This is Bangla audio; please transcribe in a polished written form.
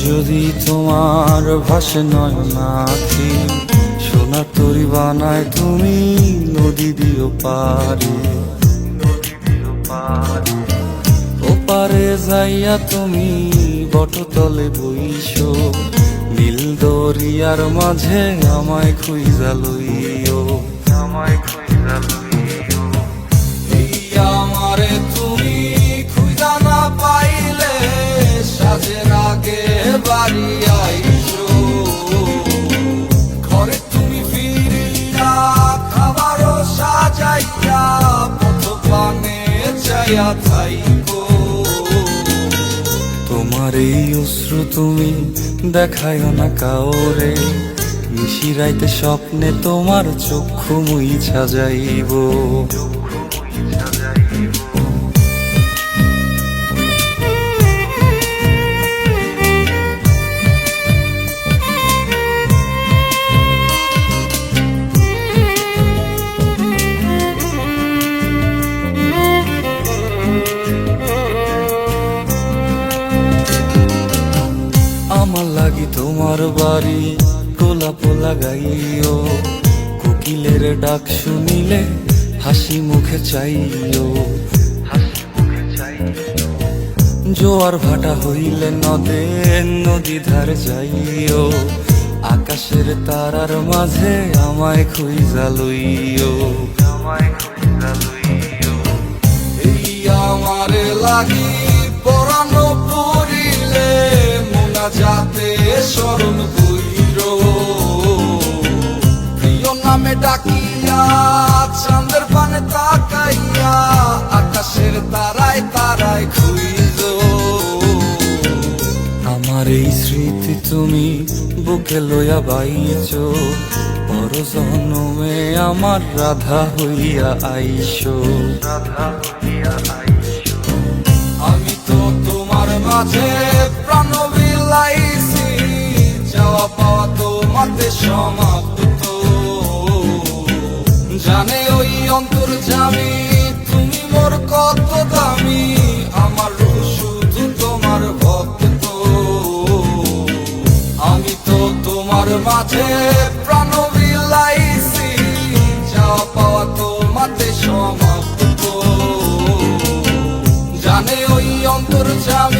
যদি তোমার ভাসে নয়নাখি, সোনা তরি বানায় তুমি নদী দিও পারে। ওপারে যাইয়া তুমি বটতলে বইসো, নীল দরিয়ার মাঝে আমায় খুঁজা লইও, আমায় খুঁজা লইও। এই আমারে তুমি খুঁজা না পাইলে সাজের আগে বাড়ি আইসো, ঘরে তুমি ফিরিয়া খাবারও সাজাইয়া পথ পানে চাইয়া থাইকো। তোমার এই অশ্রু তুমি দেখায়ও না কাউরে, নিশিরাইতে স্বপ্নে তোমার চক্ষু মুইছা যাইব। আমার লাগি তোমার বাড়ি গোলাপ লাগাইও, কোকিলের ডাক শুনিলে হাসি মুখে চাইও, জোয়ার ভাটা হইলে নদে নদী ধারে যাইও, আকাশের তারার মাঝে আমায় খুঁজা লইও, আমায় খুঁজা লইও। এই আমারে লাগি পরানো পড়িলে যাতে স্মরণ কইর, প্রিয় নামে ডাকিয়া চাঁদের পানে তাকাইয়া আকাশের তারায় তারায় খুইজ। আমার এই স্মৃতি তুমি বুকে লইয়া বাইছ, পর জন্মে আমার রাধা হইয়া আইসো, রাধা হইয়া আইসো। আমি তো তোমার মাঝে প্রাণ বিলাইছি, যাওয়া পাওয়া তোমাতে সমাপ্ত। জানে ওই অন্তর্যামী তুমি মোর কত দামি, আমার রূহ শুধু তোমার ভক্ত। আমি তো তোমার মাঝে প্রাণ বিলাইছি, যাওয়া পাওয়া তোমাতে সমাপ্ত। জানে ওই অন্তর্যামী